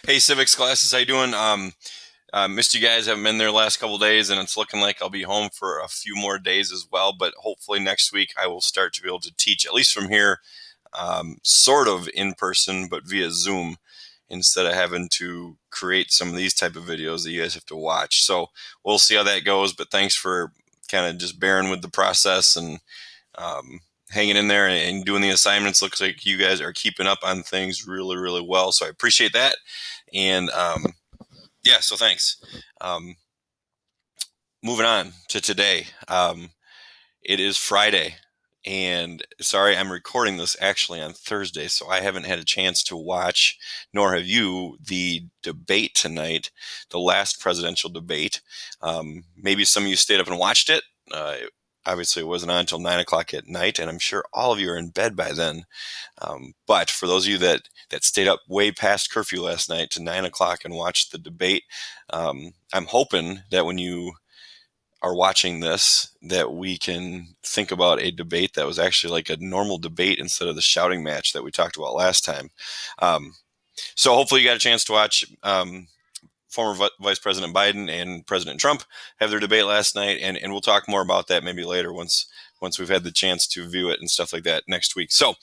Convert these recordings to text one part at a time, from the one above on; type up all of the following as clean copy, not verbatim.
Hey, civics classes, how you doing? Missed you guys. Haven't been there the last couple days, and it's looking like I'll be home for a few more days as well. But hopefully next week I will start to be able to teach, at least from here, sort of in person, but via Zoom, instead of having to create some of these type of videos that you guys have to watch. So we'll see how that goes. But thanks for kind of just bearing with the process and hanging in there and doing the assignments. Looks like you guys are keeping up on things really, really well. So I appreciate that. And yeah, so thanks. Um, Moving on to today. It is Friday, and sorry, I'm recording this actually on Thursday, so I haven't had a chance to watch, nor have you, the debate tonight, the last presidential debate. Maybe some of you stayed up and watched it. Obviously, it wasn't on until 9 o'clock at night, and I'm sure all of you are in bed by then. But for those of you that stayed up way past curfew last night to 9 o'clock and watched the debate, I'm hoping that when you are watching this, that we can think about a debate that was actually like a normal debate instead of the shouting match that we talked about last time. Um, so hopefully you got a chance to watch former Vice President Biden and President Trump have their debate last night, and we'll talk more about that maybe later once we've had the chance to view it and stuff like that next week. So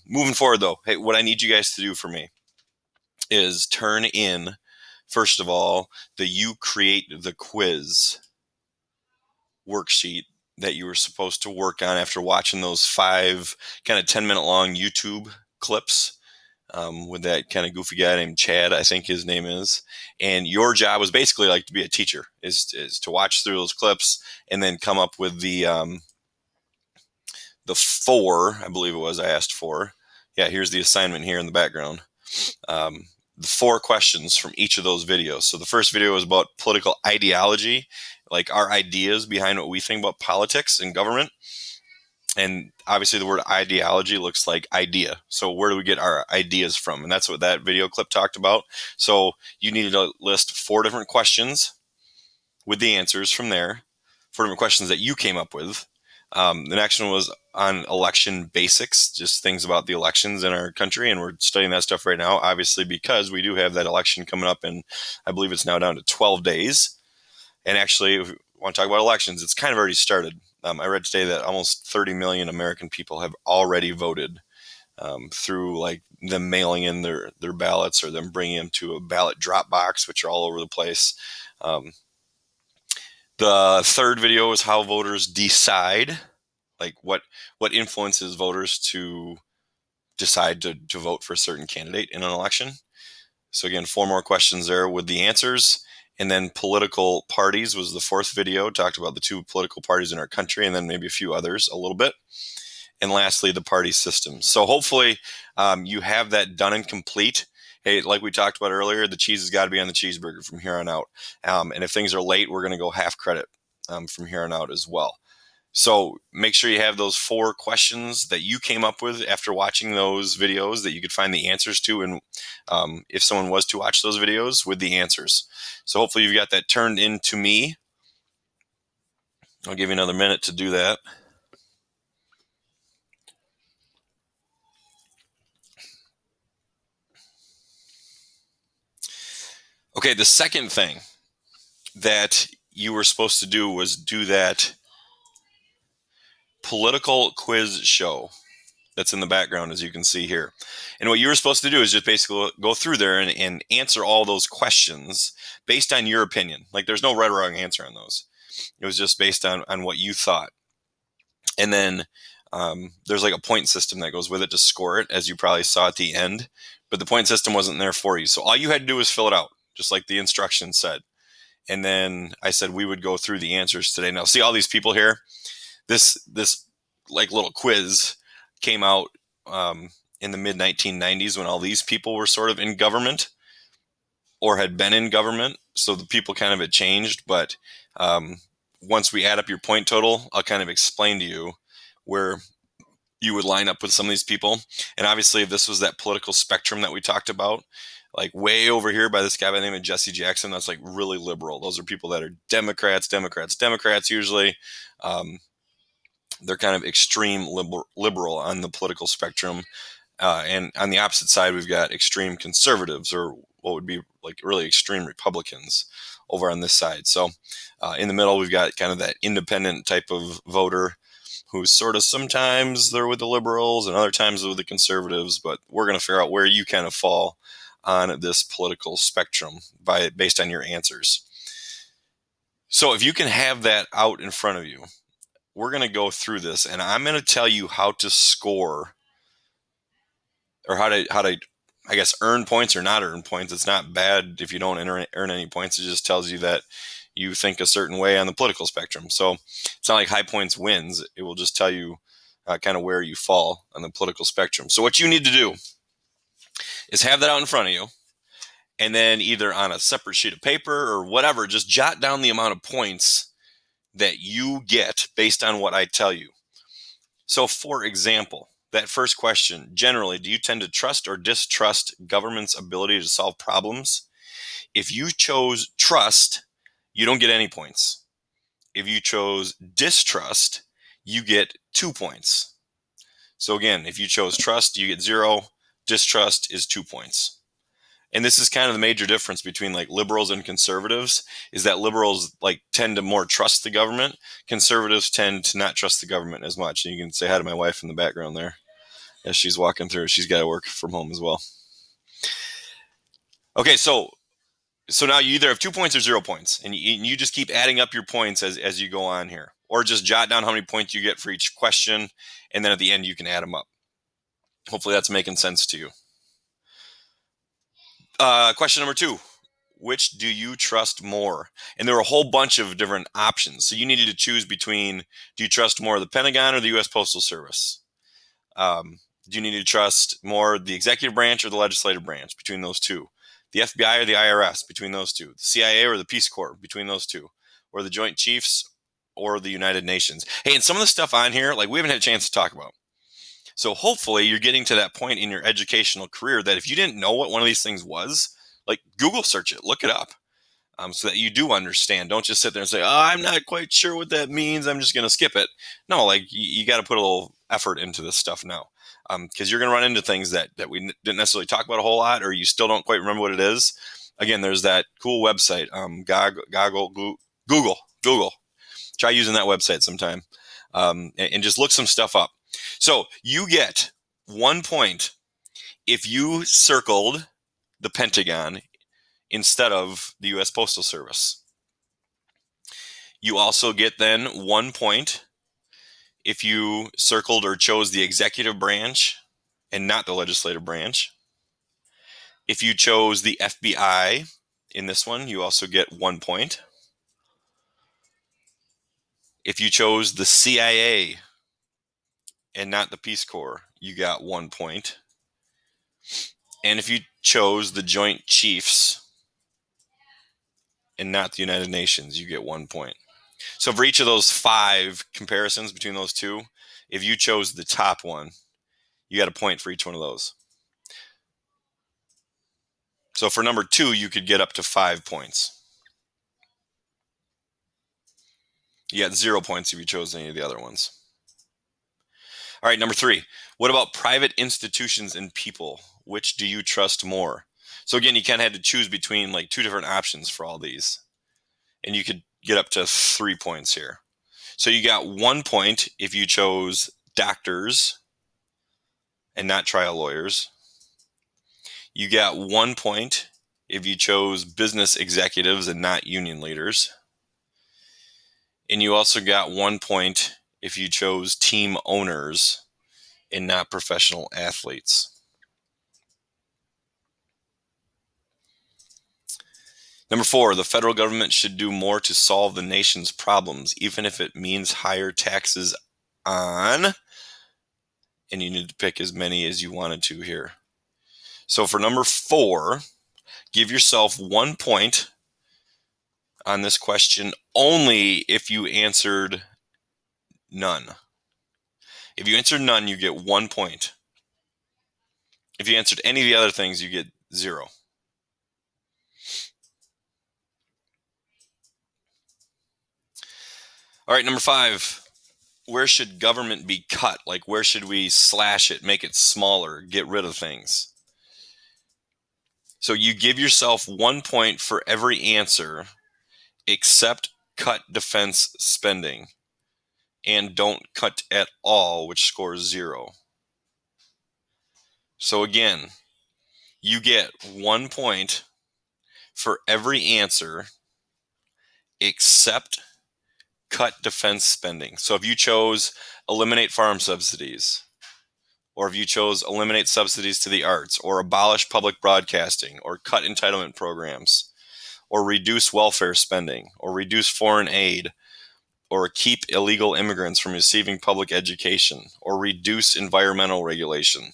moving forward, though, hey, what I need you guys to do for me is turn in, first of all, the You Create the Quiz worksheet that you were supposed to work on after watching those 5 kind of 10-minute long YouTube clips with that kind of goofy guy named Chad, I think his name is. And your job was basically like to be a teacher, is to watch through those clips and then come up with the 4, I believe it was, I asked for. Yeah, here's the assignment here in the background. The 4 questions from each of those videos. So the first video was about political ideology, like our ideas behind what we think about politics and government. And obviously the word ideology looks like idea. So where do we get our ideas from? And that's what that video clip talked about. So you needed to list 4 different questions with the answers from there, 4 different questions that you came up with. The next one was on election basics, just things about the elections in our country. And we're studying that stuff right now, obviously, because we do have that election coming up in, I believe it's now down to 12 days. And actually, if we want to talk about elections, it's kind of already started. I read today that almost 30 million American people have already voted through like them mailing in their ballots or them bringing them to a ballot drop box, which are all over the place. The third video is how voters decide, like what influences voters to decide to vote for a certain candidate in an election. So again, 4 more questions there with the answers. And then political parties was the 4th video, talked about the 2 political parties in our country and then maybe a few others a little bit. And lastly, the party system. So hopefully you have that done and complete. Hey, like we talked about earlier, the cheese has got to be on the cheeseburger from here on out. And if things are late, we're going to go half credit from here on out as well. So make sure you have those 4 questions that you came up with after watching those videos that you could find the answers to. And if someone was to watch those videos, with the answers. So hopefully you've got that turned into me. I'll give you another minute to do that. Okay, the second thing that you were supposed to do was do that political quiz show that's in the background, as you can see here. And what you were supposed to do is just basically go through there and answer all those questions based on your opinion. Like there's no right or wrong answer on those. It was just based on what you thought. And then there's like a point system that goes with it to score it, as you probably saw at the end. But the point system wasn't there for you. So all you had to do was fill it out, just like the instructions said. And then I said we would go through the answers today. Now, see all these people here? This like little quiz came out in the mid 1990s when all these people were sort of in government or had been in government. So the people kind of had changed. But once we add up your point total, I'll kind of explain to you where you would line up with some of these people. And obviously, if this was that political spectrum that we talked about, like way over here by this guy by the name of Jesse Jackson, that's like really liberal. Those are people that are Democrats usually. They're kind of extreme liberal on the political spectrum. And on the opposite side, we've got extreme conservatives, or what would be like really extreme Republicans over on this side. So in the middle, we've got kind of that independent type of voter who's sort of sometimes they're with the liberals and other times they're with the conservatives, but we're going to figure out where you kind of fall on this political spectrum based on your answers. So if you can have that out in front of you, we're going to go through this and I'm going to tell you how to score or how to I guess earn points or not earn points. It's not bad if you don't earn any points. It just tells you that you think a certain way on the political spectrum. So it's not like high points wins. It will just tell you kind of where you fall on the political spectrum. So what you need to do is have that out in front of you. And then either on a separate sheet of paper or whatever, just jot down the amount of points that you get based on what I tell you. So for example, that first question, generally, do you tend to trust or distrust government's ability to solve problems? If you chose trust, you don't get any points. If you chose distrust, you get 2 points. So again, if you chose trust, you get 0. Distrust is 2 points. And this is kind of the major difference between like liberals and conservatives is that liberals like tend to more trust the government. Conservatives tend to not trust the government as much. And you can say hi to my wife in the background there as she's walking through. She's got to work from home as well. Okay, so now you either have 2 points or 0 points, and you just keep adding up your points as you go on here, or just jot down how many points you get for each question, and then at the end you can add them up. Hopefully that's making sense to you. Question number 2, which do you trust more? And there are a whole bunch of different options. So you needed to choose between, do you trust more the Pentagon or the U.S. Postal Service? Do you need to trust more the executive branch or the legislative branch? Between those two. The FBI or the IRS? Between those two. The CIA or the Peace Corps? Between those two. Or the Joint Chiefs or the United Nations? Hey, and some of the stuff on here, like we haven't had a chance to talk about. So hopefully you're getting to that point in your educational career that if you didn't know what one of these things was, like Google search it, look it up, so that you do understand. Don't just sit there and say, oh, I'm not quite sure what that means, I'm just going to skip it. No, like you got to put a little effort into this stuff now, because you're going to run into things that we didn't necessarily talk about a whole lot, or you still don't quite remember what it is. Again, there's that cool website, Google. Try using that website sometime, and just look some stuff up. So you get 1 point if you circled the Pentagon instead of the U.S. Postal Service. You also get then 1 point if you circled or chose the executive branch and not the legislative branch. If you chose the FBI in this one, you also get 1 point. If you chose the CIA and not the Peace Corps, you got 1 point. And if you chose the Joint Chiefs and not the United Nations, you get 1 point. So for each of those 5 comparisons between those two, if you chose the top one, you got a point for each one of those. So for number 2, you could get up to 5 points. You got 0 points if you chose any of the other ones. All right, number 3. What about private institutions and people? Which do you trust more? So again, you kind of had to choose between like 2 different options for all these. And you could get up to 3 points here. So you got 1 point if you chose doctors and not trial lawyers. You got 1 point if you chose business executives and not union leaders. And you also got 1 point if you chose team owners and not professional athletes. Number 4, the federal government should do more to solve the nation's problems, even if it means higher taxes on, and you need to pick as many as you wanted to here. So for number 4, give yourself 1 point on this question only if you answered none. If you answered none, you get 1 point. If you answered any of the other things, you get 0. All right, number 5. Where should government be cut? Like, where should we slash it, make it smaller, get rid of things? So you give yourself 1 point for every answer except cut defense spending, and don't cut at all, which scores 0. So again, you get 1 point for every answer except cut defense spending. So if you chose eliminate farm subsidies, or if you chose eliminate subsidies to the arts, or abolish public broadcasting, or cut entitlement programs, or reduce welfare spending, or reduce foreign aid, or keep illegal immigrants from receiving public education, or reduce environmental regulation,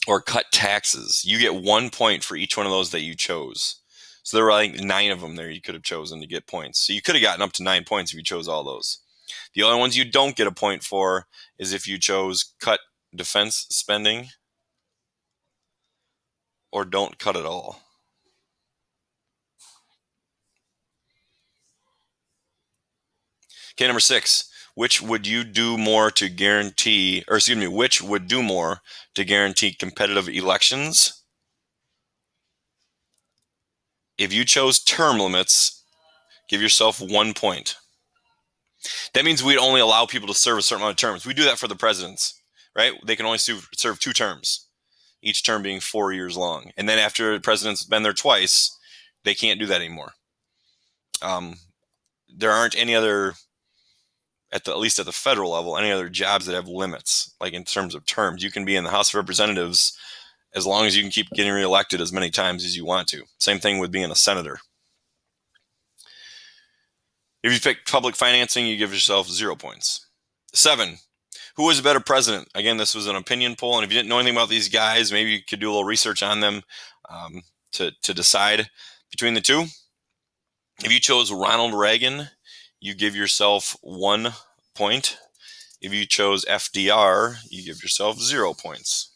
or cut taxes, you get 1 point for each one of those that you chose. So there were like 9 of them there you could have chosen to get points. So you could have gotten up to 9 points if you chose all those. The only ones you don't get a point for is if you chose cut defense spending or don't cut at all. Okay, number 6. Which would you do more to guarantee, or excuse me, which would do more to guarantee competitive elections? If you chose term limits, give yourself 1 point. That means we'd only allow people to serve a certain amount of terms. We do that for the presidents, right? They can only serve 2 terms, each term being 4 years long. And then after the president's been there twice, they can't do that anymore. There aren't any other, at least at the federal level, any other jobs that have limits, like in terms of terms. You can be in the House of Representatives as long as you can keep getting reelected as many times as you want to. Same thing with being a senator. If you pick public financing, you give yourself 0 points. 7. Who was a better president? Again, this was an opinion poll, and if you didn't know anything about these guys, maybe you could do a little research on them to decide between the two. If you chose Ronald Reagan, you give yourself 1 point. If you chose FDR, you give yourself 0 points.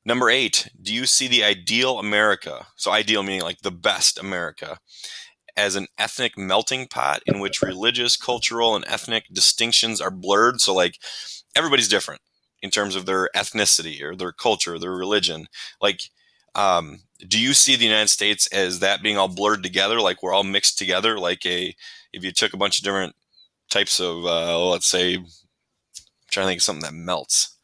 Number 8, do you see the ideal America, so ideal meaning like the best America, as an ethnic melting pot in which religious, cultural, and ethnic distinctions are blurred? So like everybody's different in terms of their ethnicity or their culture, their religion. Like, do you see the United States as that being all blurred together? Like we're all mixed together? Like if you took a bunch of different types of, let's say, I'm trying to think of something that melts,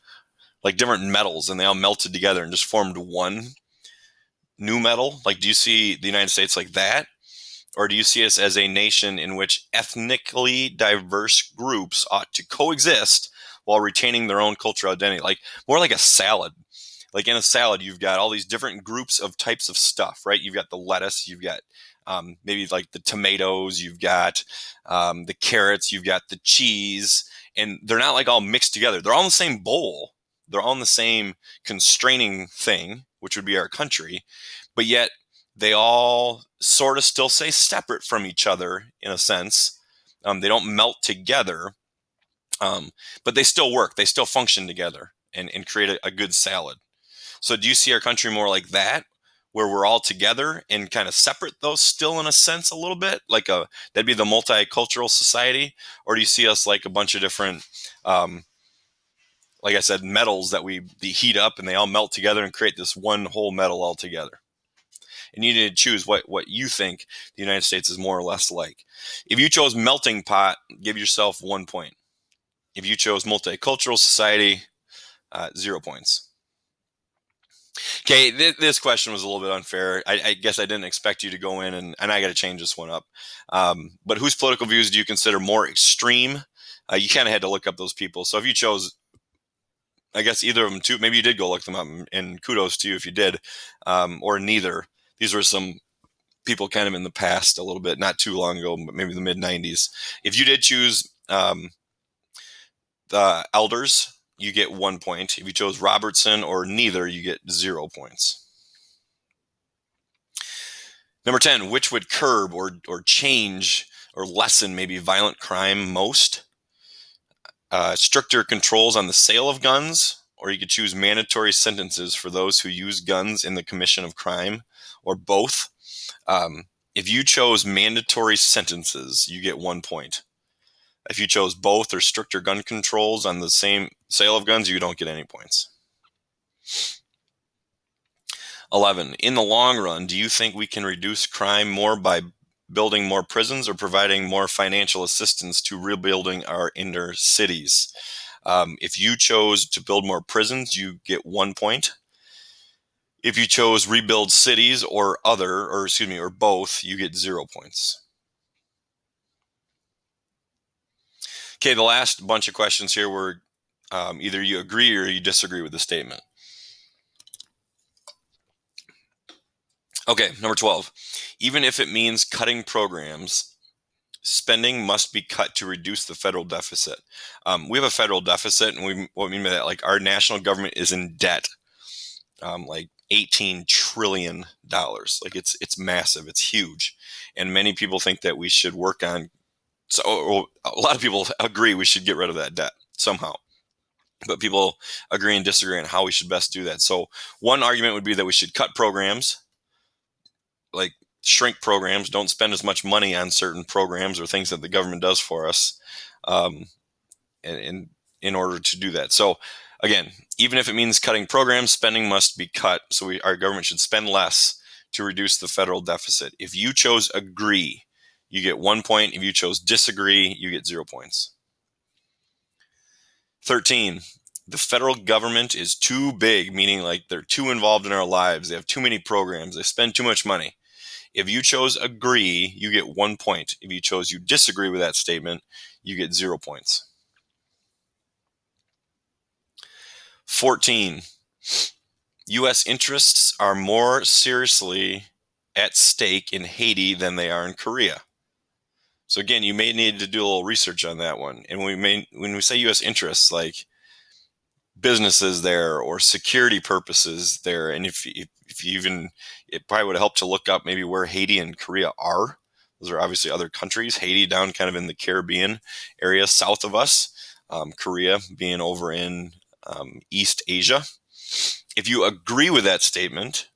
like different metals, and they all melted together and just formed one new metal. Like, do you see the United States like that? Or do you see us as a nation in which ethnically diverse groups ought to coexist while retaining their own cultural identity? Like more like a salad. Like in a salad, you've got all these different groups of types of stuff, right? You've got the lettuce, you've got maybe like the tomatoes, you've got the carrots, you've got the cheese, and they're not like all mixed together. They're all in the same bowl. They're all in the same constraining thing, which would be our country, but yet they all sort of still stay separate from each other in a sense. They don't melt together, but they still work. They still function together and create a good salad. So do you see our country more like that, where we're all together and kind of separate though still in a sense a little bit? Like that'd be the multicultural society? Or do you see us like a bunch of different, like I said, metals that we heat up and they all melt together and create this one whole metal all together? And you need to choose what you think the United States is more or less like. If you chose melting pot, give yourself 1 point. If you chose multicultural society, 0 points. Okay, this question was a little bit unfair. I guess I didn't expect you to go in, and I got to change this one up. But whose political views do you consider more extreme? You kind of had to look up those people. So if you chose, I guess either of them too, maybe you did go look them up, and kudos to you if you did, or neither. These were some people kind of in the past a little bit, not too long ago, but maybe the mid-90s. If you did choose the elders, you get 1 point. If you chose Robertson or neither, you get 0 points. Number 10, which would curb or change or lessen maybe violent crime most? Stricter controls on the sale of guns, or you could choose mandatory sentences for those who use guns in the commission of crime, or both. If you chose mandatory sentences, you get 1 point. If you chose both or stricter gun controls on the same sale of guns, you don't get any points. 11. In the long run, do you think we can reduce crime more by building more prisons or providing more financial assistance to rebuilding our inner cities? If you chose to build more prisons, you get 1 point. If you chose rebuild cities or or both, you get 0 points. Okay, the last bunch of questions here were either you agree or you disagree with the statement. Okay, number 12. Even if it means cutting programs, spending must be cut to reduce the federal deficit. We have a federal deficit, and what we mean by that, like our national government is in debt, like $18 trillion. Like it's massive, it's huge, and many people think that we should work on. So a lot of people agree we should get rid of that debt somehow, but people agree and disagree on how we should best do that. So one argument would be that we should cut programs, like shrink programs, don't spend as much money on certain programs or things that the government does for us, in order to do that. So again, even if it means cutting programs, spending must be cut. So our government should spend less to reduce the federal deficit. If you chose agree, you get 1 point. If you chose disagree, you get 0 points. 13. The federal government is too big, meaning like they're too involved in our lives. They have too many programs. They spend too much money. If you chose agree, you get 1 point. If you chose you disagree with that statement, you get 0 points. 14. U.S. interests are more seriously at stake in Haiti than they are in Korea. So again, you may need to do a little research on that one. And when we say U.S. interests, like businesses there or security purposes there, and if you even, it probably would help to look up maybe where Haiti and Korea are. Those are obviously other countries. Haiti down kind of in the Caribbean area south of us. Korea being over in East Asia. If you agree with that statement,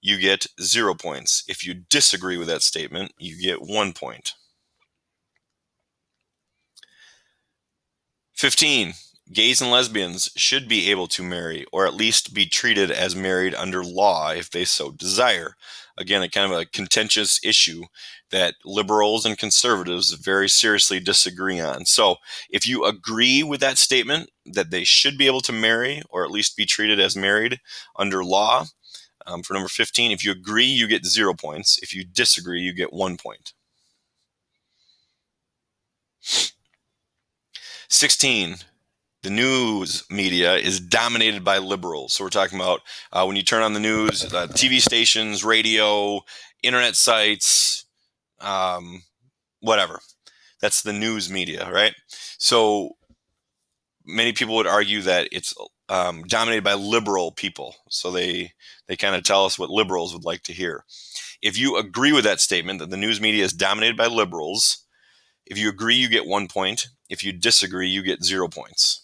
you get 0 points. If you disagree with that statement, you get 1 point. 15. Gays and lesbians should be able to marry or at least be treated as married under law if they so desire. Again, a kind of a contentious issue that liberals and conservatives very seriously disagree on. So if you agree with that statement that they should be able to marry or at least be treated as married under law, for number 15, if you agree, you get 0 points. If you disagree, you get 1 point. 16. The news media is dominated by liberals. So we're talking about when you turn on the news, TV stations, radio, internet sites, whatever. That's the news media, right? So many people would argue that it's dominated by liberal people. So they kind of tell us what liberals would like to hear. If you agree with that statement that the news media is dominated by liberals, if you agree, you get 1 point. If you disagree, you get 0 points.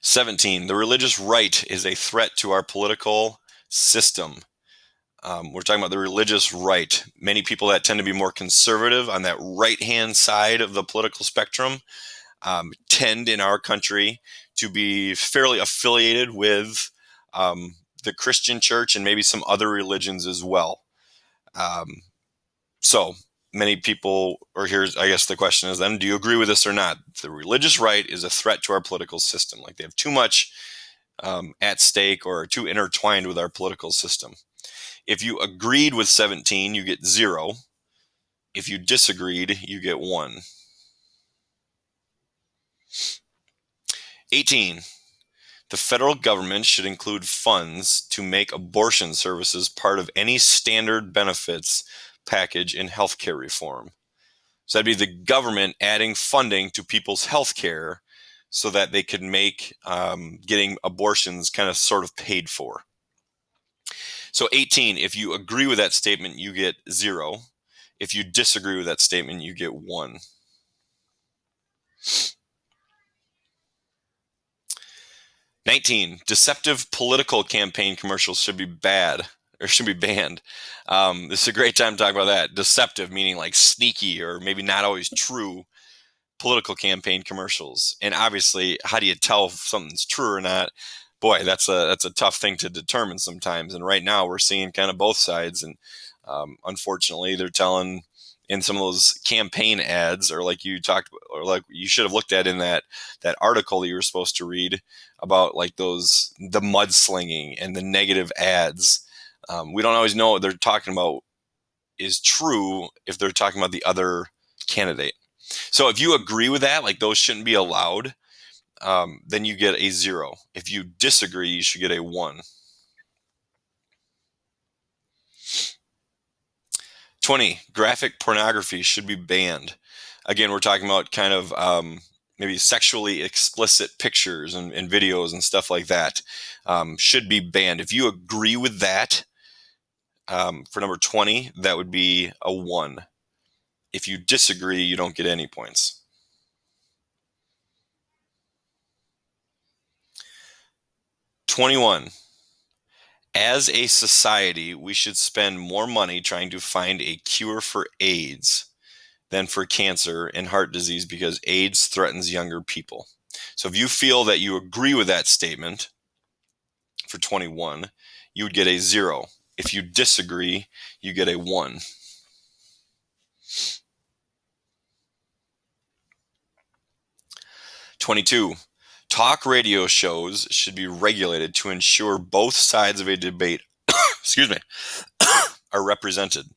17. The religious right is a threat to our political system. We're talking about the religious right. Many people that tend to be more conservative on that right-hand side of the political spectrum tend in our country to be fairly affiliated with the Christian church and maybe some other religions as well. So many people, or here's, I guess the question is then, do you agree with this or not? The religious right is a threat to our political system. Like they have too much at stake or are too intertwined with our political system. If you agreed with 17, you get 0. If you disagreed, you get 1. 18. The federal government should include funds to make abortion services part of any standard benefits package in healthcare reform. So that'd be the government adding funding to people's healthcare so that they could make getting abortions kind of sort of paid for. So 18, if you agree with that statement, you get 0. If you disagree with that statement, you get 1. 19, deceptive political campaign commercials should be banned. This is a great time to talk about that. Deceptive, meaning like sneaky or maybe not always true political campaign commercials. And obviously, how do you tell if something's true or not? boy, that's a tough thing to determine sometimes. And right now we're seeing kind of both sides. And unfortunately, they're telling in some of those campaign ads, or like you talked, or like you should have looked at in that article that you were supposed to read about, like the mudslinging and the negative ads. We don't always know what they're talking about is true if they're talking about the other candidate. So if you agree with that, like those shouldn't be allowed, then you get a 0. If you disagree, you should get a 1. 20, graphic pornography should be banned. Again, we're talking about kind of maybe sexually explicit pictures and videos and stuff like that, should be banned. If you agree with that, for number 20, that would be a 1. If you disagree, you don't get any points. 21. As a society, we should spend more money trying to find a cure for AIDS than for cancer and heart disease, because AIDS threatens younger people. So if you feel that you agree with that statement for 21, you would get a 0. If you disagree, you get a 1. 22. Talk radio shows should be regulated to ensure both sides of a debate excuse me, are represented,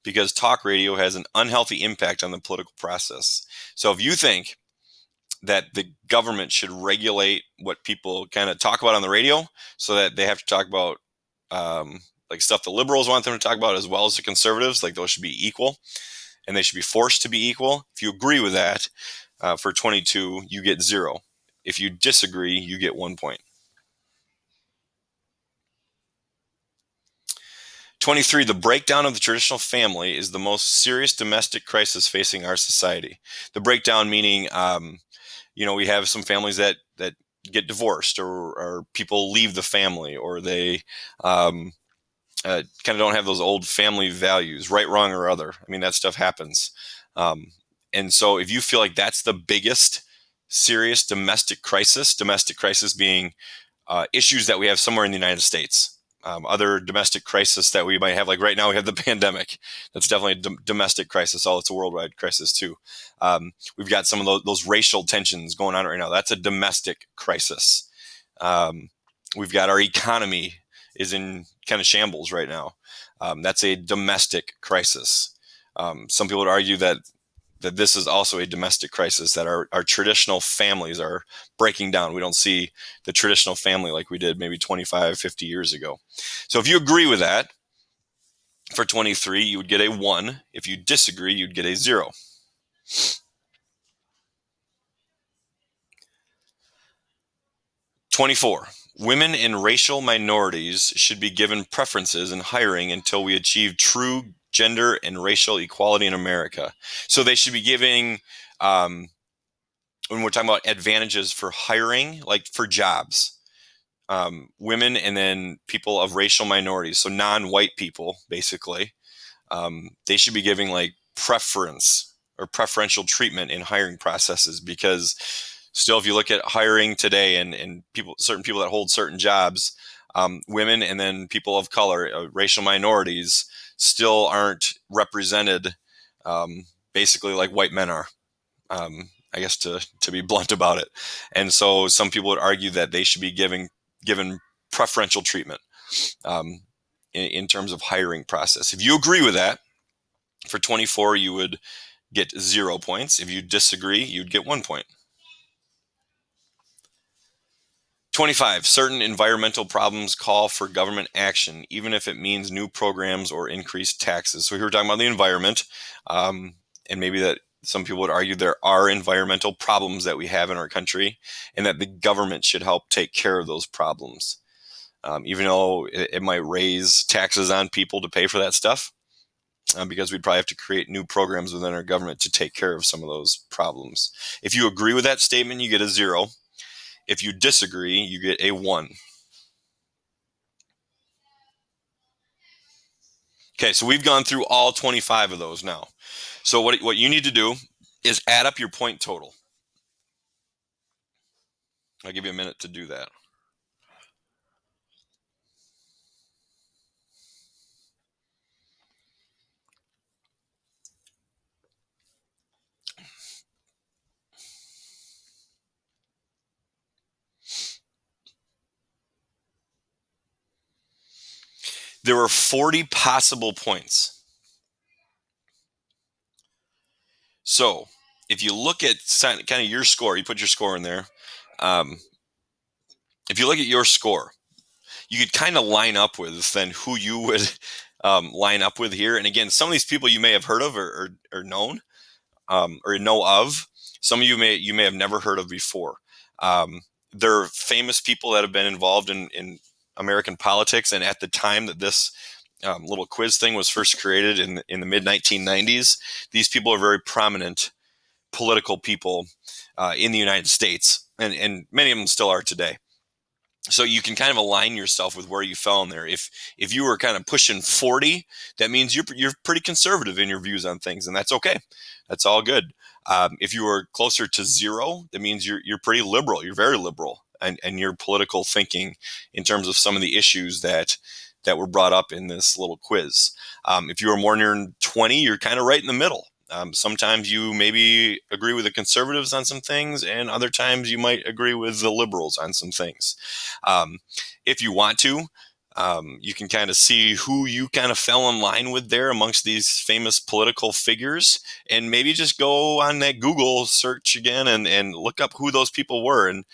because talk radio has an unhealthy impact on the political process. So if you think that the government should regulate what people kind of talk about on the radio, so that they have to talk about like stuff the liberals want them to talk about as well as the conservatives, like those should be equal and they should be forced to be equal. If you agree with that, for 22, you get 0. If you disagree, you get 1 point. 23, the breakdown of the traditional family is the most serious domestic crisis facing our society. The breakdown meaning, we have some families that get divorced, or people leave the family, or they kind of don't have those old family values, right, wrong, or other. I mean, that stuff happens. And so if you feel like that's the biggest serious domestic crisis being issues that we have somewhere in the United States, other domestic crisis that we might have, like right now we have the pandemic. That's definitely a domestic crisis. It's a worldwide crisis too. We've got some of those racial tensions going on right now. That's a domestic crisis. We've got our economy is in kind of shambles right now. That's a domestic crisis. Some people would argue that this is also a domestic crisis, that our traditional families are breaking down. We don't see the traditional family like we did maybe 25, 50 years ago. So if you agree with that, for 23, you would get a 1. If you disagree, you'd get a 0. 24, women and racial minorities should be given preferences in hiring until we achieve true gender and racial equality in America. So they should be giving, when we're talking about advantages for hiring, like for jobs, women and then people of racial minorities, so non-white people, basically, they should be giving like preference or preferential treatment in hiring processes, because still, if you look at hiring today and certain people that hold certain jobs, women and then people of color, racial minorities, still aren't represented, basically like white men are, I guess, to be blunt about it. And so some people would argue that they should be given preferential treatment in terms of hiring process. If you agree with that, for 24, you would get 0 points. If you disagree, you'd get 1 point. 25, certain environmental problems call for government action, even if it means new programs or increased taxes. So here we're talking about the environment, and maybe that some people would argue there are environmental problems that we have in our country, and that the government should help take care of those problems. Even though it might raise taxes on people to pay for that stuff, because we'd probably have to create new programs within our government to take care of some of those problems. If you agree with that statement, you get a 0. If you disagree, you get a 1. Okay, so we've gone through all 25 of those now. So what you need to do is add up your point total. I'll give you a minute to do that. There were 40 possible points. So if you look at kind of your score, you put your score in there. Um, if you look at your score, you could kind of line up with then who you would line up with here. And again, some of these people you may have heard of or known or know of. Some of you may have never heard of before. They're famous people that have been involved in American politics. And at the time that this little quiz thing was first created in the mid 1990s, these people are very prominent political people in the United States, and many of them still are today. So you can kind of align yourself with where you fell in there. If you were kind of pushing 40, that means you're pretty conservative in your views on things, and that's okay. That's all good. If you were closer to 0, that means you're pretty liberal. You're very liberal, and your political thinking in terms of some of the issues that were brought up in this little quiz. If you were more near 20, you're kind of right in the middle. Sometimes you maybe agree with the conservatives on some things, and other times you might agree with the liberals on some things. If you want to, you can kind of see who you kind of fell in line with there amongst these famous political figures, and maybe just go on that Google search again and look up who those people were, and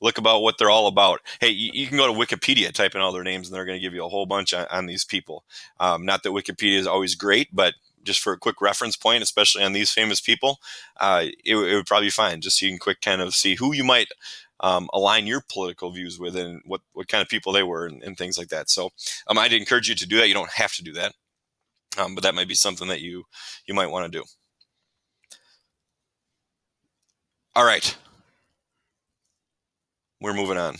look about what they're all about. Hey, you can go to Wikipedia, type in all their names, and they're going to give you a whole bunch on these people. Not that Wikipedia is always great, but just for a quick reference point, especially on these famous people, it would probably be fine. Just so you can quick kind of see who you might align your political views with, and what kind of people they were, and things like that. So I'd encourage you to do that. You don't have to do that, but that might be something that you might want to do. All right, we're moving on.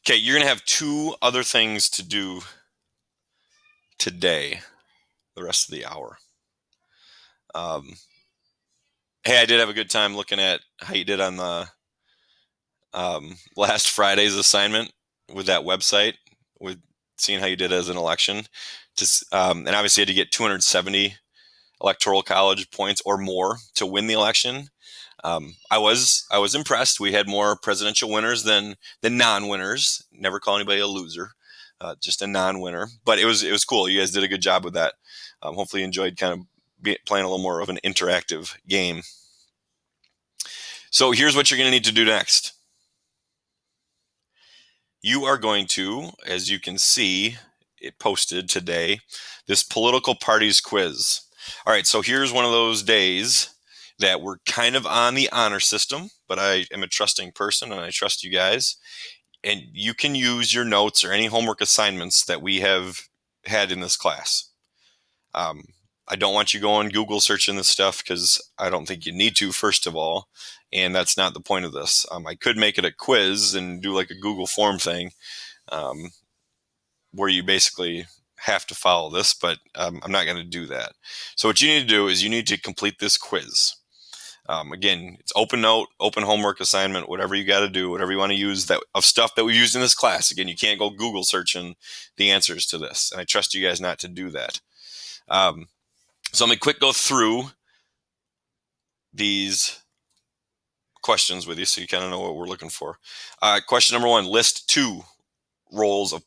Okay, you're going to have 2 other things to do today, the rest of the hour. Hey, I did have a good time looking at how you did on the last Friday's assignment with that website, with seeing how you did as an election. And obviously you had to get 270 electoral college points or more to win the election. I was impressed. We had more presidential winners than non-winners. Never call anybody a loser, just a non-winner. But it was cool. You guys did a good job with that. Hopefully you enjoyed kind of playing a little more of an interactive game. So here's what you're going to need to do next. You are going to, as you can see, it posted today, this political parties quiz. All right, so here's one of those days that we're kind of on the honor system, but I am a trusting person and I trust you guys. And you can use your notes or any homework assignments that we have had in this class. I don't want you going Google searching this stuff, because I don't think you need to, first of all. And that's not the point of this. I could make it a quiz and do like a Google form thing, where you basically have to follow this, but I'm not going to do that. So what you need to do is you need to complete this quiz. Again, it's open note, open homework assignment, whatever you got to do, whatever you want to use that of stuff that we used in this class. Again, you can't go Google searching the answers to this, and I trust you guys not to do that. So I'm going to quick go through these questions with you so you kind of know what we're looking for. Question number 1, list 2 roles of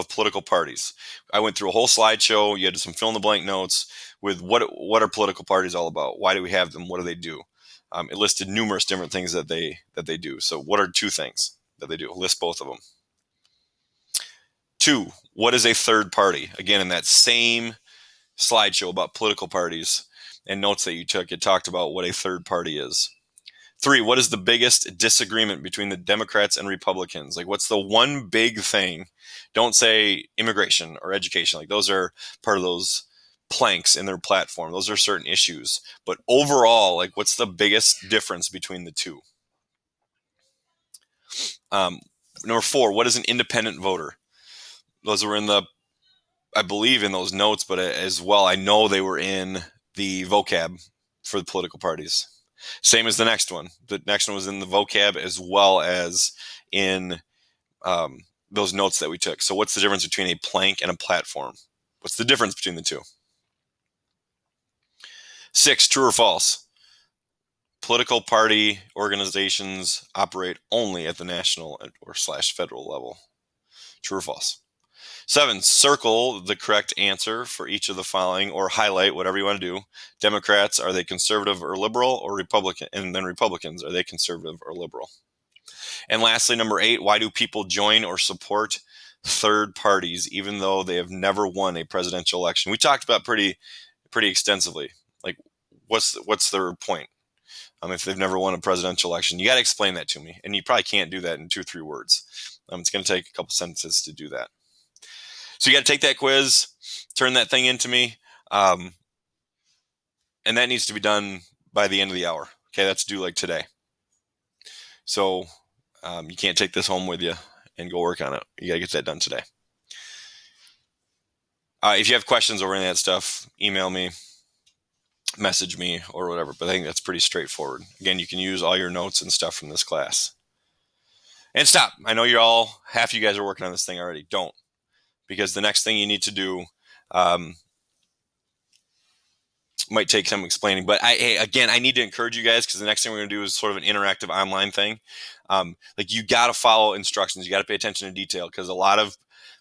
political parties. I went through a whole slideshow. You had some fill in the blank notes with what are political parties all about? Why do we have them? What do they do? It listed numerous different things that they do. So what are 2 things that they do? List both of them. 2, what is a third party? Again, in that same slideshow about political parties and notes that you took, it talked about what a third party is. 3, what is the biggest disagreement between the Democrats and Republicans? Like, what's the one big thing? Don't say immigration or education. Like, those are part of those planks in their platform. Those are certain issues. But overall, like, what's the biggest difference between the 2? Number 4, what is an independent voter? Those were in I believe in those notes, but as well, I know they were in the vocab for the political parties. Same as the next one. The next one was in the vocab as well as in those notes that we took. So what's the difference between a plank and a platform? What's the difference between the 2? 6, true or false? Political party organizations operate only at the national or / federal level. True or false? 7, circle the correct answer for each of the following, or highlight whatever you want to do. Democrats, are they conservative or liberal, or Republican? And then Republicans, are they conservative or liberal? And lastly, number 8, why do people join or support third parties even though they have never won a presidential election? We talked about pretty extensively. Like, what's their point? If they've never won a presidential election, you got to explain that to me, and you probably can't do that in 2 or 3 words. It's going to take a couple sentences to do that. So you got to take that quiz, turn that thing into me, and that needs to be done by the end of the hour. Okay, that's due like today. So you can't take this home with you and go work on it. You got to get that done today. If you have questions over any of that stuff, email me, message me, or whatever. But I think that's pretty straightforward. Again, you can use all your notes and stuff from this class. And stop. I know half you guys are working on this thing already. Don't. Because the next thing you need to do might take some explaining. But I need to encourage you guys, because the next thing we're going to do is sort of an interactive online thing. Like, you got to follow instructions. You got to pay attention to detail, because a lot of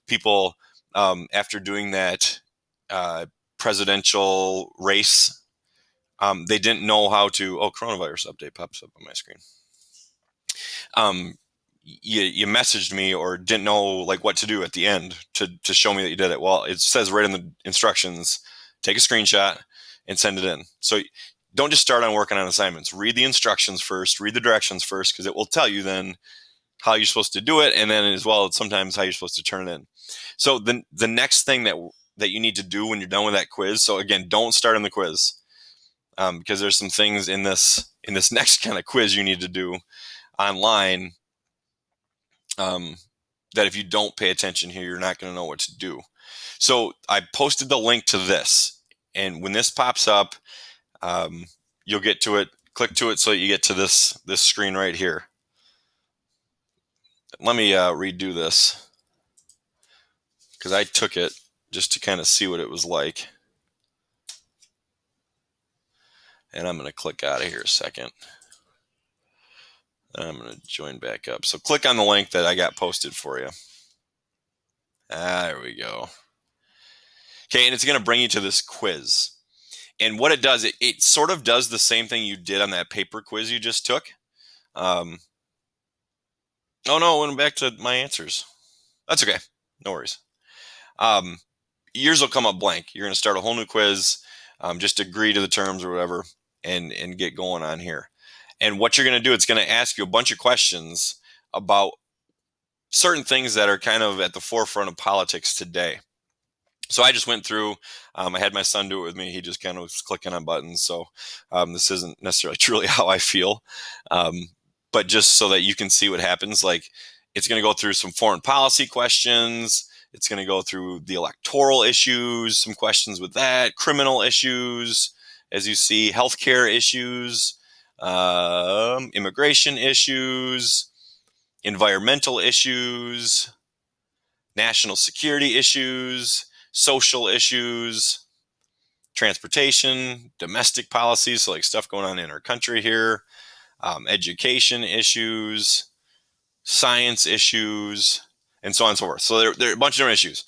people, after doing that presidential race, they didn't know how to. Coronavirus update pops up on my screen. You messaged me or didn't know like what to do at the end to show me that you did it. Well, it says right in the instructions, take a screenshot and send it in. So don't just start on working on assignments. Read the instructions first, read the directions first, because it will tell you then how you're supposed to do it, and then as well sometimes how you're supposed to turn it in. So the next thing that you need to do when you're done with that quiz. So again, don't start on the quiz, because there's some things in this next kind of quiz you need to do online. That if you don't pay attention here, you're not going to know what to do. So I posted the link to this, and when this pops up, you'll get to it. Click to it so you get to this screen right here. Let me redo this, because I took it just to kind of see what it was like. And I'm going to click out of here a second. I'm going to join back up. So click on the link that I got posted for you. There we go. Okay, and it's going to bring you to this quiz. And what it does, it sort of does the same thing you did on that paper quiz you just took. Oh no, I went back to my answers. That's okay. No worries. Yours will come up blank. You're going to start a whole new quiz. Just agree to the terms or whatever and get going on here. And what you're going to do, it's going to ask you a bunch of questions about certain things that are kind of at the forefront of politics today. So I just went through, I had my son do it with me. He just kind of was clicking on buttons. So this isn't necessarily truly how I feel, but just so that you can see what happens. Like, it's going to go through some foreign policy questions. It's going to go through the electoral issues, some questions with that, criminal issues, as you see, healthcare issues, immigration issues, environmental issues, national security issues, social issues, transportation, domestic policies, so like stuff going on in our country here, education issues, science issues, and so on and so forth. So there are a bunch of different issues.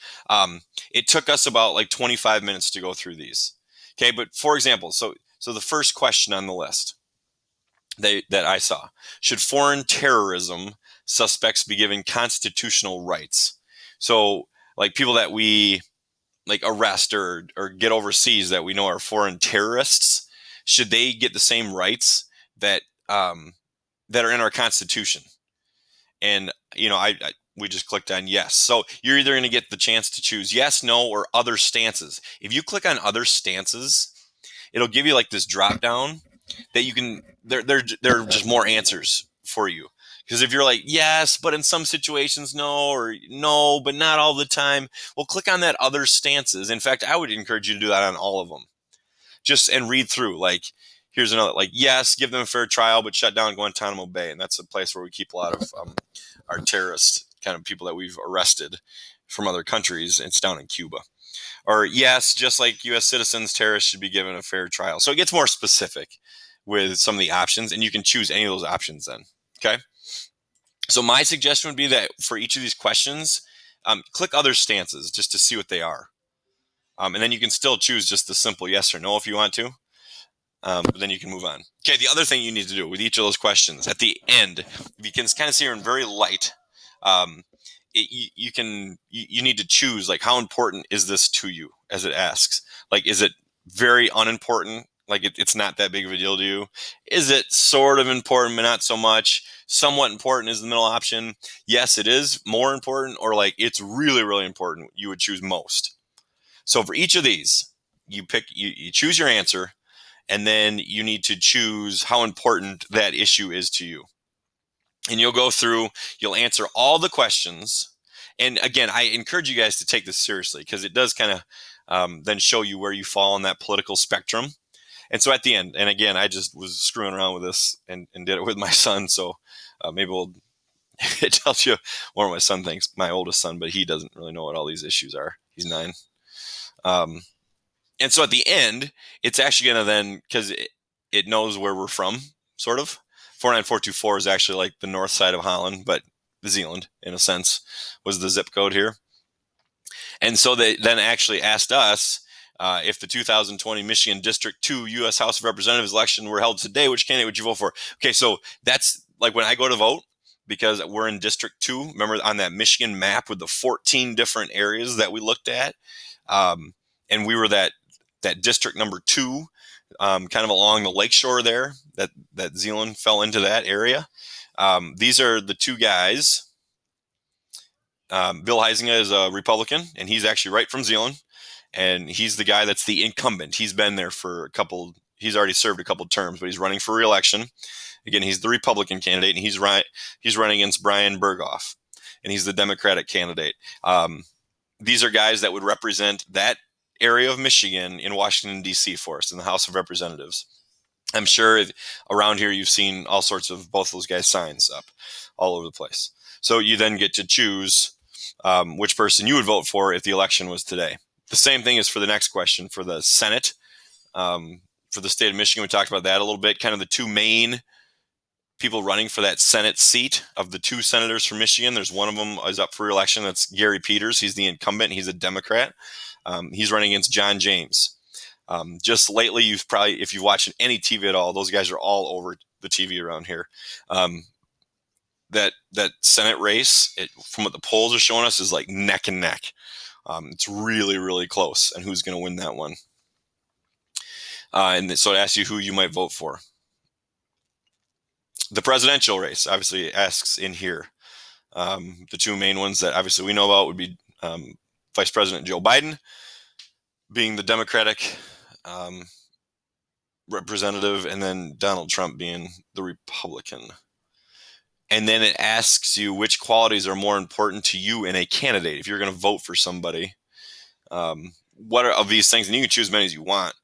It took us about like 25 minutes to go through these. Okay, but for example, so the first question on the list that I saw, should foreign terrorism suspects be given constitutional rights? So like people that we like arrest or get overseas that we know are foreign terrorists, should they get the same rights that that are in our Constitution? And we just clicked on yes. So you're either going to get the chance to choose yes, no, or other stances. If you click on other stances, it'll give you like this drop down that you can. There are just more answers for you. Because if you're like, yes, but in some situations, no, or no, but not all the time, well, click on that other stances. In fact, I would encourage you to do that on all of them. And read through. Like, here's another, like, yes, give them a fair trial, but shut down Guantanamo Bay. And that's a place where we keep a lot of our terrorist kind of people that we've arrested from other countries. It's down in Cuba. Or yes, just like U.S. citizens, terrorists should be given a fair trial. So it gets more specific with some of the options, and you can choose any of those options then. Okay. So my suggestion would be that for each of these questions, click other stances just to see what they are. And then you can still choose just the simple yes or no if you want to. But then you can move on. Okay, the other thing you need to do with each of those questions at the end, you can kind of see here in very light. You need to choose, like, how important is this to you, as it asks. Like, is it very unimportant? Like, it's not that big of a deal to you? Is it sort of important but not so much? Somewhat important is the middle option. Yes, it is more important, or like it's really, really important. You would choose most. So for each of these, you choose your answer, and then you need to choose how important that issue is to you. And you'll go through, you'll answer all the questions. And again, I encourage you guys to take this seriously, because it does kind of then show you where you fall on that political spectrum. And so at the end, and again, I just was screwing around with this and did it with my son. So maybe it tells you more what my son thinks, my oldest son, but he doesn't really know what all these issues are. He's 9. And so at the end, it's actually going to then, because it knows where we're from, sort of. 49424 is actually like the north side of Holland, but Zeeland, in a sense, was the zip code here. And so they then actually asked us if the 2020 Michigan District 2 U.S. House of Representatives election were held today, which candidate would you vote for? Okay, so that's like when I go to vote, because we're in District 2. Remember on that Michigan map with the 14 different areas that we looked at? And we were that district number 2, kind of along the lakeshore there, that Zeeland fell into that area. These are the 2 guys. Bill Huizenga is a Republican, and he's actually right from Zeeland. And he's the guy that's the incumbent. He's been there for he's already served a couple terms, but he's running for re-election. Again, he's the Republican candidate, and he's running against Brian Berghoff, and he's the Democratic candidate. These are guys that would represent that area of Michigan in Washington, D.C. for us in the House of Representatives. I'm sure around here you've seen all sorts of both those guys' signs up all over the place. So you then get to choose which person you would vote for if the election was today. The same thing is for the next question for the Senate. For the state of Michigan, we talked about that a little bit. Kind of the 2 main people running for that Senate seat of the 2 senators from Michigan. There's one of them is up for re-election. That's Gary Peters. He's the incumbent. He's a Democrat. He's running against John James. Just lately, if you've watched any TV at all, those guys are all over the TV around here. That Senate race, from what the polls are showing us, is like neck and neck. It's really, really close, and who's going to win that one? And so it asks you who you might vote for. The presidential race obviously asks in here. The 2 main ones that obviously we know about would be Vice President Joe Biden being the Democratic representative, and then Donald Trump being the Republican. And then it asks you which qualities are more important to you in a candidate. If you're going to vote for somebody, what are of these things, and you can choose as many as you want,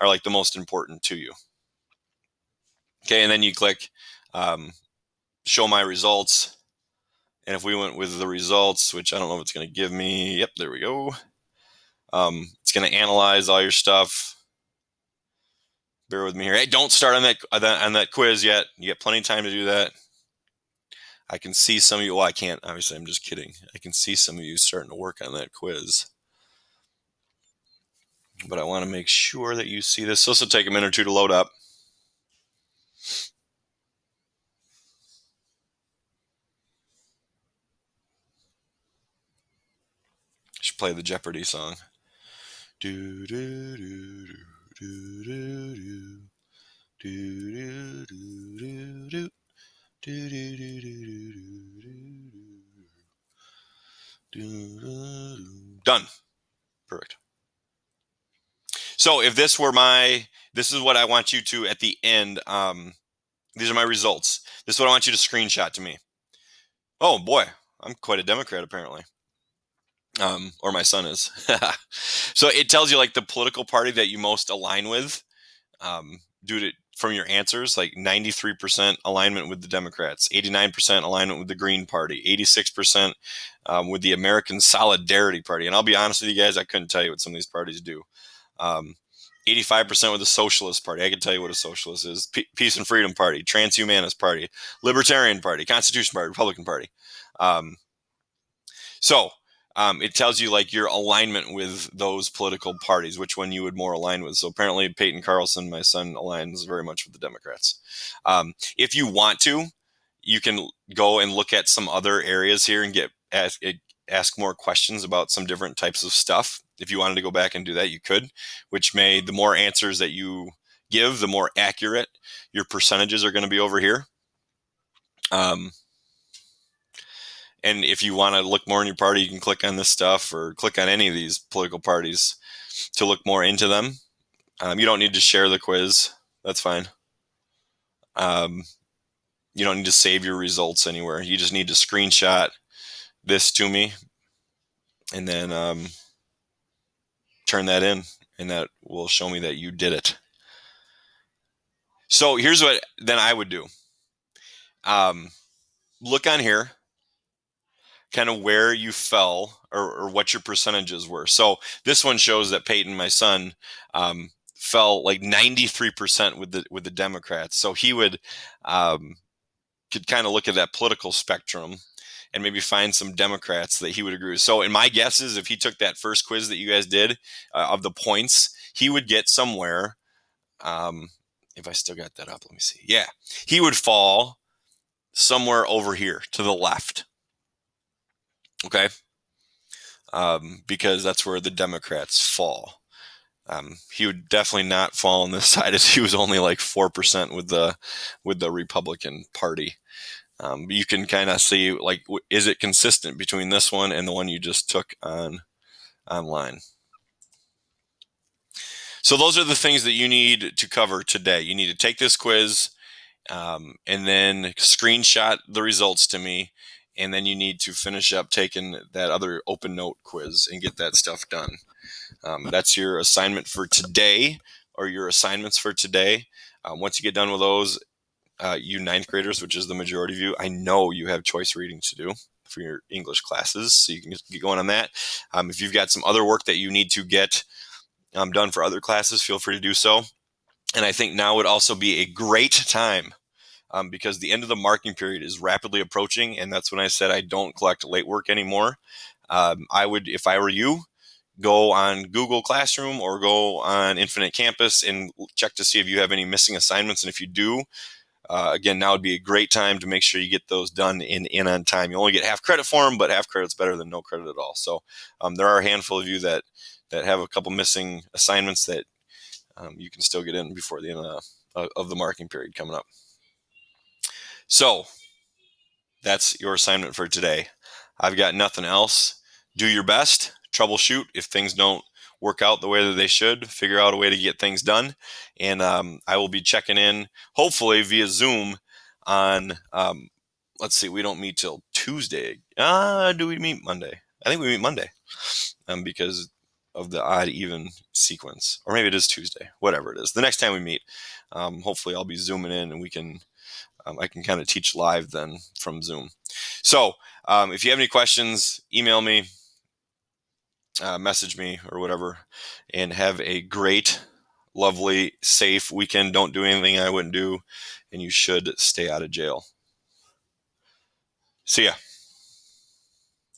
are like the most important to you. Okay, and then you click show my results. And if we went with the results, which I don't know if it's going to give me, yep, there we go. It's going to analyze all your stuff. Bear with me here. Hey, don't start on that quiz yet. You got plenty of time to do that. I can see some of you. Well, I can't. Obviously, I'm just kidding. I can see some of you starting to work on that quiz. But I want to make sure that you see this. So this will take a minute or 2 to load up. Should play the Jeopardy song. Do do do do do do do do do do. Done. Perfect. So if this is what I want you to, at the end, these are my results. This is what I want you to screenshot to me. Oh boy, I'm quite a Democrat apparently. Or my son is. So it tells you like the political party that you most align with, from your answers, like 93% alignment with the Democrats, 89% alignment with the Green Party, 86% with the American Solidarity Party. And I'll be honest with you guys, I couldn't tell you what some of these parties do. 85% with the Socialist Party. I can tell you what a socialist is. Peace and Freedom Party, Transhumanist Party, Libertarian Party, Constitution Party, Republican Party. So It tells you like your alignment with those political parties, which one you would more align with. So apparently Peyton Carlson, my son, aligns very much with the Democrats. If you want to, you can go and look at some other areas here and ask more questions about some different types of stuff. If you wanted to go back and do that, you could, which the more answers that you give, the more accurate your percentages are going to be over here. And if you want to look more in your party, you can click on this stuff or click on any of these political parties to look more into them. You don't need to share the quiz. That's fine. You don't need to save your results anywhere. You just need to screenshot this to me and then turn that in, and that will show me that you did it. So here's what then I would do. Look on here, kind of where you fell or what your percentages were. So this one shows that Peyton, my son, fell like 93% with the Democrats. So he would could kind of look at that political spectrum and maybe find some Democrats that he would agree with. So in my guesses, if he took that first quiz that you guys did of the points, he would get somewhere. If I still got that up, let me see. Yeah, he would fall somewhere over here to the left. Okay. Because that's where the Democrats fall. He would definitely not fall on this side, as he was only like 4% with the Republican Party. You can kind of see, like, is it consistent between this one and the one you just took online? So those are the things that you need to cover today. You need to take this quiz and then screenshot the results to me. And then you need to finish up taking that other open note quiz and get that stuff done. That's your assignment for today, or your assignments for today. Once you get done with those, you ninth graders, which is the majority of you, I know you have choice reading to do for your English classes, so you can get going on that. If you've got some other work that you need to get done for other classes, feel free to do so. And I think now would also be a great time because the end of the marking period is rapidly approaching, and that's when I said I don't collect late work anymore. I would, if I were you, go on Google Classroom or go on Infinite Campus and check to see if you have any missing assignments. And if you do, again, now would be a great time to make sure you get those done in on time. You only get half credit for them, but half credit's better than no credit at all. So there are a handful of you that have a couple missing assignments that you can still get in before the end of the marking period coming up. So that's your assignment for today. I've got nothing else. Do your best. Troubleshoot if things don't work out the way that they should. Figure out a way to get things done. And I will be checking in, hopefully via Zoom on, let's see, we don't meet till Tuesday. Do we meet Monday? I think we meet Monday because of the odd even sequence. Or maybe it is Tuesday, whatever it is. The next time we meet, hopefully I'll be Zooming in and we can I can kind of teach live then from Zoom. So if you have any questions, email me, message me or whatever, and have a great, lovely, safe weekend. Don't do anything I wouldn't do, and you should stay out of jail. See ya.